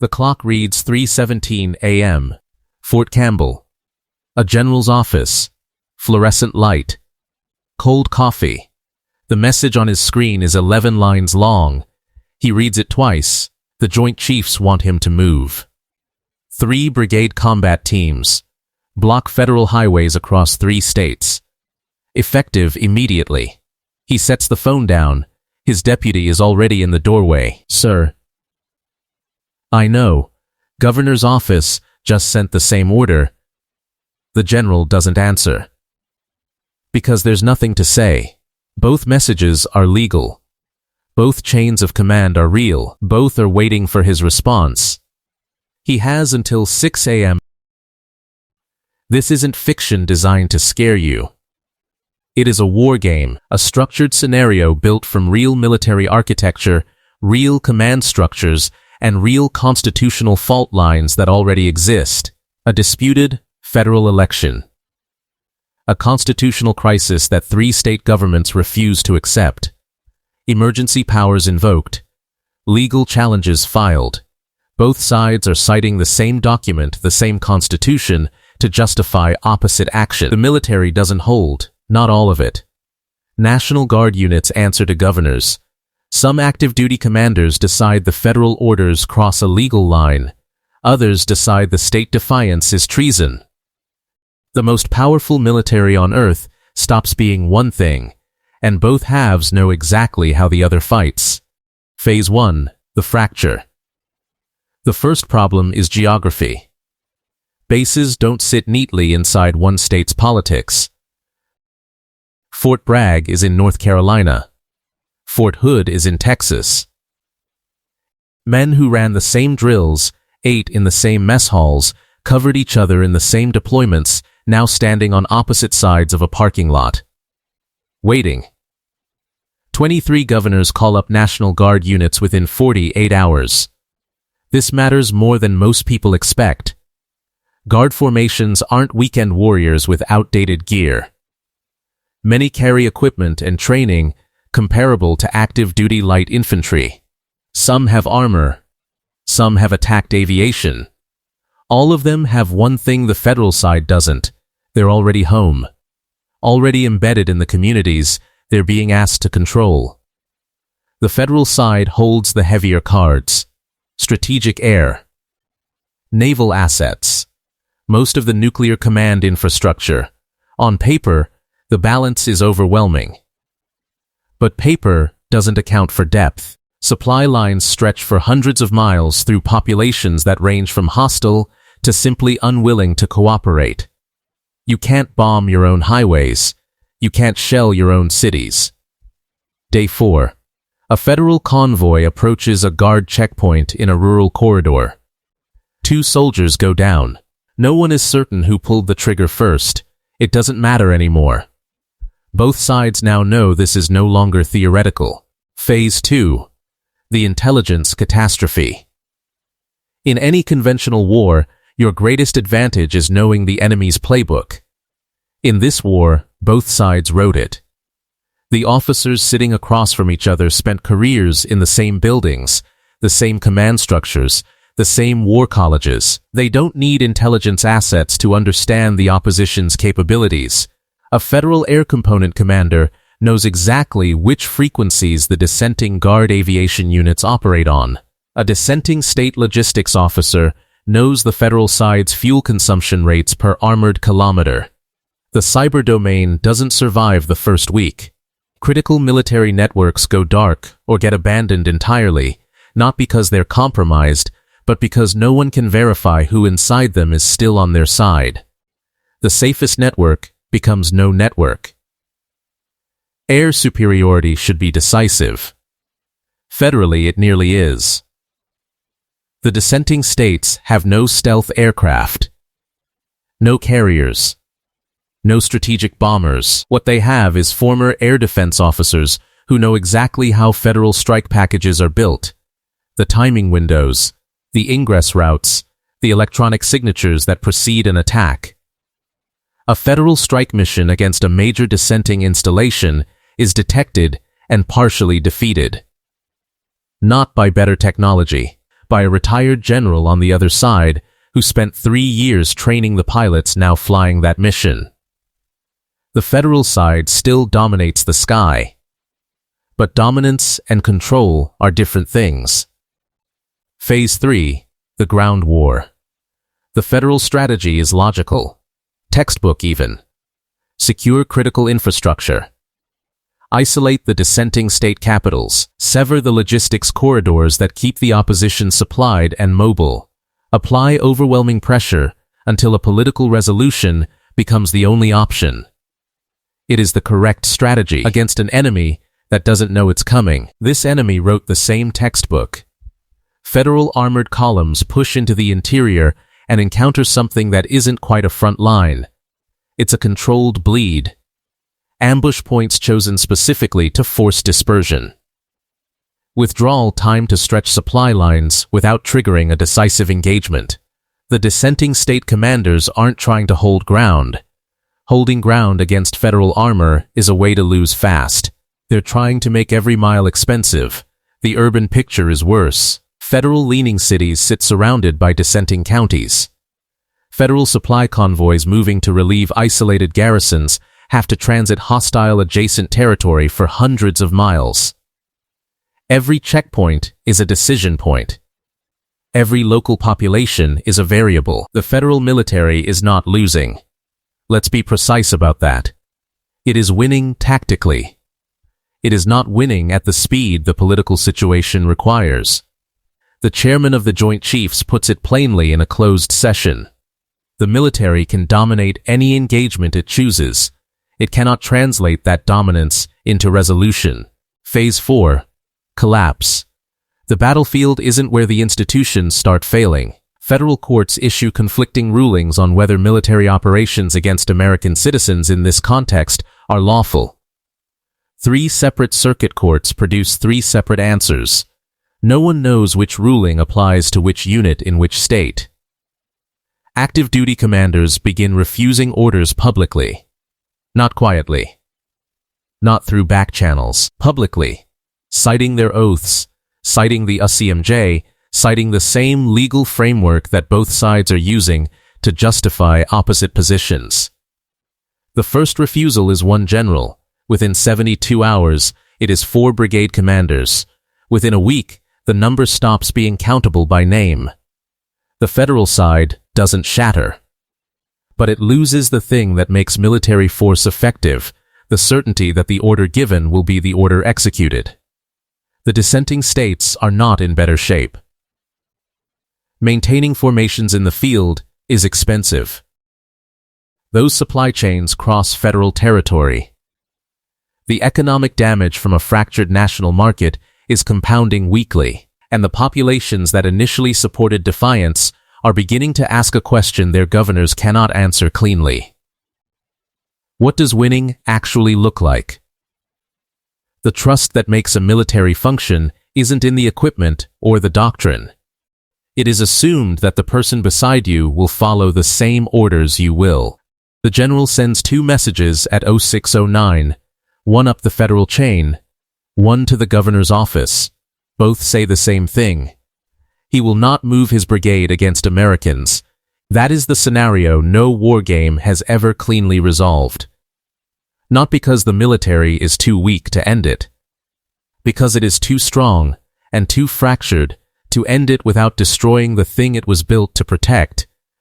The clock reads 3:17 a.m. Fort Campbell. A general's office. Fluorescent light. Cold coffee. The message on his screen is 11 lines long. He reads it twice. The Joint Chiefs want him to move. 3 brigade combat teams. Block federal highways across 3 states. Effective immediately. He sets the phone down. His deputy is already in the doorway. Sir. I know. Governor's office just sent the same order. The general doesn't answer. Because there's nothing to say. Both messages are legal. Both chains of command are real. Both are waiting for his response. He has until 6 a.m. This isn't fiction designed to scare you. It is a war game, a structured scenario built from real military architecture, real command structures, and real constitutional fault lines that already exist. A disputed federal election. A constitutional crisis that 3 state governments refuse to accept. Emergency powers invoked. Legal challenges filed. Both sides are citing the same document, the same constitution, to justify opposite action. The military doesn't hold. Not all of it. National Guard units answer to governors. Some active duty commanders decide the federal orders cross a legal line. Others decide the state defiance is treason. The most powerful military on earth stops being one thing, and both halves know exactly how the other fights. Phase 1, the fracture. The first problem is geography. Bases don't sit neatly inside one state's politics. Fort Bragg is in North Carolina. Fort Hood is in Texas. Men who ran the same drills, ate in the same mess halls, covered each other in the same deployments, now standing on opposite sides of a parking lot. Waiting. 23 governors call up National Guard units within 48 hours. This matters more than most people expect. Guard formations aren't weekend warriors with outdated gear. Many carry equipment and training comparable to active duty light infantry. Some have armor. Some have attacked aviation. All of them have one thing the federal side doesn't. They're already home. Already embedded in the communities they're being asked to control. The federal side holds the heavier cards. Strategic air. Naval assets. Most of the nuclear command infrastructure. On paper, the balance is overwhelming. But paper doesn't account for depth. Supply lines stretch for hundreds of miles through populations that range from hostile to simply unwilling to cooperate. You can't bomb your own highways. You can't shell your own cities. Day 4. A federal convoy approaches a guard checkpoint in a rural corridor. 2 soldiers go down. No one is certain who pulled the trigger first. It doesn't matter anymore. Both sides now know this is no longer theoretical. Phase 2. The intelligence catastrophe. In any conventional war, your greatest advantage is knowing the enemy's playbook. In this war, both sides wrote it. The officers sitting across from each other spent careers in the same buildings, the same command structures, the same war colleges. They don't need intelligence assets to understand the opposition's capabilities. A federal air component commander knows exactly which frequencies the dissenting guard aviation units operate on. A dissenting state logistics officer knows the federal side's fuel consumption rates per armored kilometer. The cyber domain doesn't survive the first week. Critical military networks go dark or get abandoned entirely, not because they're compromised, but because no one can verify who inside them is still on their side. The safest network becomes no network. Air superiority should be decisive. Federally, it nearly is. The dissenting states have no stealth aircraft, no carriers, no strategic bombers. What they have is former air defense officers who know exactly how federal strike packages are built, the timing windows, the ingress routes, the electronic signatures that precede an attack. A federal strike mission against a major dissenting installation is detected and partially defeated. Not by better technology, by a retired general on the other side who spent 3 years training the pilots now flying that mission. The federal side still dominates the sky. But dominance and control are different things. Phase 3, the ground war. The federal strategy is logical, textbook even. Secure critical infrastructure. Isolate the dissenting state capitals, sever the logistics corridors that keep the opposition supplied and mobile. Apply overwhelming pressure until a political resolution becomes the only option. It is the correct strategy against an enemy that doesn't know it's coming. This enemy wrote the same textbook. Federal armored columns push into the interior and encounter something that isn't quite a front line. It's a controlled bleed. Ambush points chosen specifically to force dispersion. Withdrawal time to stretch supply lines without triggering a decisive engagement. The dissenting state commanders aren't trying to hold ground. Holding ground against federal armor is a way to lose fast. They're trying to make every mile expensive. The urban picture is worse. Federal-leaning cities sit surrounded by dissenting counties. Federal supply convoys moving to relieve isolated garrisons have to transit hostile adjacent territory for hundreds of miles. Every checkpoint is a decision point. Every local population is a variable. The federal military is not losing. Let's be precise about that. It is winning tactically. It is not winning at the speed the political situation requires. The chairman of the Joint Chiefs puts it plainly in a closed session. The military can dominate any engagement it chooses. It cannot translate that dominance into resolution. Phase 4. Collapse. The battlefield isn't where the institutions start failing. Federal courts issue conflicting rulings on whether military operations against American citizens in this context are lawful. 3 separate circuit courts produce 3 separate answers. No one knows which ruling applies to which unit in which state. Active duty commanders begin refusing orders publicly. Not quietly. Not through back channels. Publicly. Citing their oaths. Citing the UCMJ. Citing the same legal framework that both sides are using to justify opposite positions. The first refusal is one general. Within 72 hours, it is 4 brigade commanders. Within a week, the number stops being countable by name. The federal side doesn't shatter. But it loses the thing that makes military force effective, the certainty that the order given will be the order executed. The dissenting states are not in better shape. Maintaining formations in the field is expensive. Those supply chains cross federal territory. The economic damage from a fractured national market is compounding weekly, and the populations that initially supported defiance are beginning to ask a question their governors cannot answer cleanly. What does winning actually look like? The trust that makes a military function isn't in the equipment or the doctrine. It is assumed that the person beside you will follow the same orders you will. The general sends 2 messages at 0609, one up the federal chain, one to the governor's office. Both say the same thing. He will not move his brigade against Americans. That is the scenario no war game has ever cleanly resolved. Not because the military is too weak to end it. Because it is too strong and too fractured to end it without destroying the thing it was built to protect.